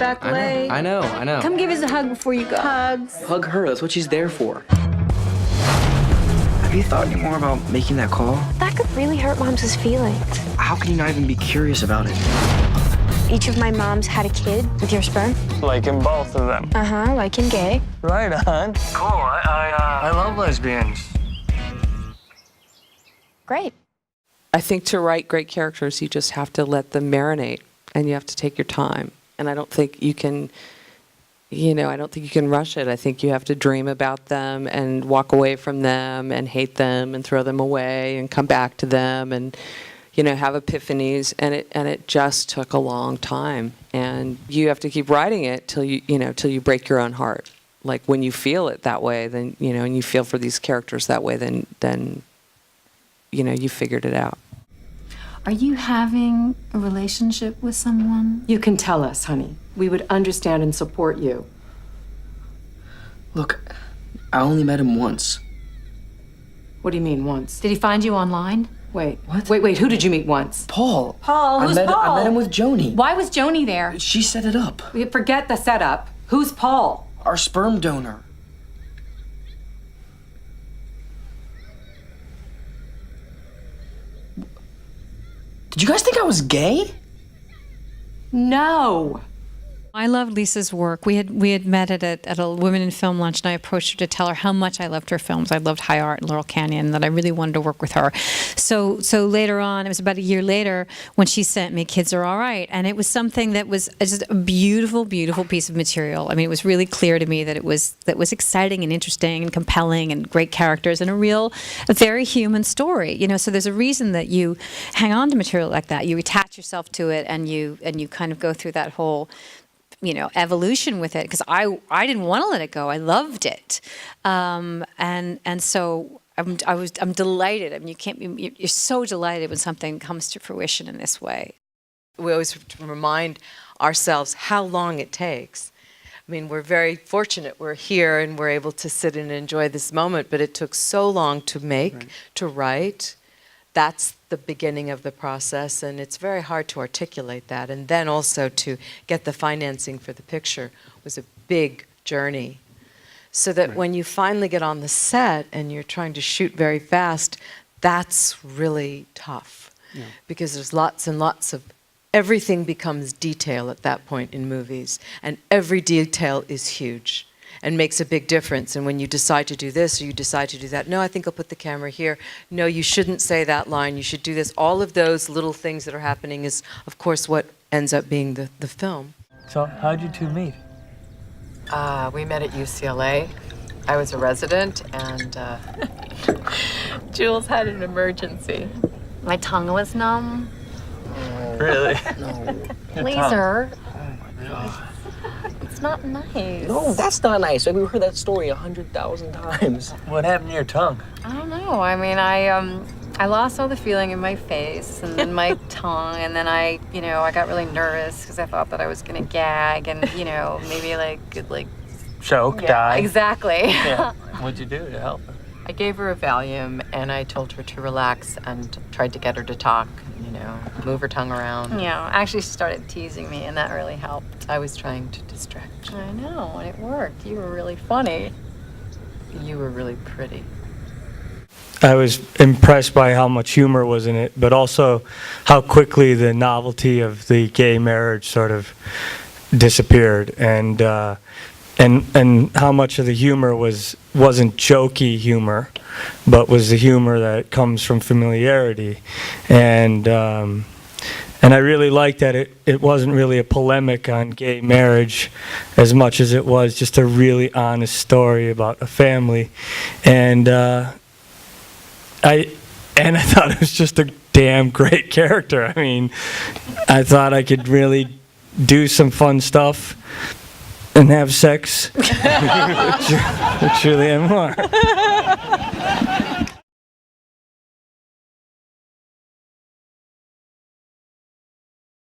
back way. I know. Come give us a hug before you go. Hugs. Hug her, that's what she's there for. Have you thought any more about making that call? That could really hurt Mom's feelings. How can you not even be curious about it? Each of my moms had a kid with your sperm. Liking both of them. Uh-huh, liking gay. Right on. Cool, I love lesbians. Great. I think to write great characters, you just have to let them marinate, and you have to take your time. And I don't think you can, I don't think you can rush it. I think you have to dream about them and walk away from them and hate them and throw them away and come back to them and, have epiphanies. And it just took a long time. And you have to keep writing it till you break your own heart. Like when you feel it that way, then, and you feel for these characters that way, then you figured it out. Are you having a relationship with someone? You can tell us, honey. We would understand and support you. Look, I only met him once. What do you mean, once? Did he find you online? Wait, what? Wait, who did you meet once? Paul. Paul? Who's Paul? I met him with Joni. Why was Joni there? She set it up. Forget the setup. Who's Paul? Our sperm donor. Did you guys think I was gay? No. I loved Lisa's work. We had met at a Women in Film lunch, and I approached her to tell her how much I loved her films. I loved High Art and Laurel Canyon, and that I really wanted to work with her. So later on, it was about a year later, when she sent me Kids Are All Right, and it was something that was just a beautiful, beautiful piece of material. I mean, it was really clear to me that it was exciting and interesting and compelling and great characters and a very human story. So there's a reason that you hang on to material like that. You attach yourself to it, and you kind of go through that whole evolution with it, because I didn't want to let it go. I loved it, and so I'm delighted. I mean, you're so delighted when something comes to fruition in this way. We always have to remind ourselves how long it takes. I mean, we're very fortunate we're here and we're able to sit and enjoy this moment, but it took so long to make, to write. That's the beginning of the process, and it's very hard to articulate that. And then also to get the financing for the picture was a big journey. So that when you finally get on the set and you're trying to shoot very fast, that's really tough. Yeah. Because there's lots and lots of, everything becomes detail at that point in movies, and every detail is huge and makes a big difference. And when you decide to do this or you decide to do that, no, I think I'll put the camera here. No, you shouldn't say that line. You should do this. All of those little things that are happening is, of course, what ends up being the film. So how'd you two meet? We met at UCLA. I was a resident, and Jules had an emergency. My tongue was numb. Really? No. Laser. Oh my God. It's not nice. No, that's not nice. We've heard that story 100,000 times. What happened to your tongue? I don't know. I mean, I lost all the feeling in my face and then my tongue, and then I got really nervous because I thought that I was gonna gag and maybe like Choke, die. Exactly. Yeah. What'd you do to help her? I gave her a Valium, and I told her to relax and tried to get her to talk, move her tongue around. Actually, she started teasing me, and that really helped. I was trying to distract you. I know, and it worked. You were really funny. You were really pretty. I was impressed by how much humor was in it, but also how quickly the novelty of the gay marriage sort of disappeared, and how much of the humor wasn't jokey humor, but was the humor that comes from familiarity, and I really liked that it wasn't really a polemic on gay marriage as much as it was just a really honest story about a family, and I thought it was just a damn great character. I mean, I thought I could really do some fun stuff and have sex with Julianne Moore.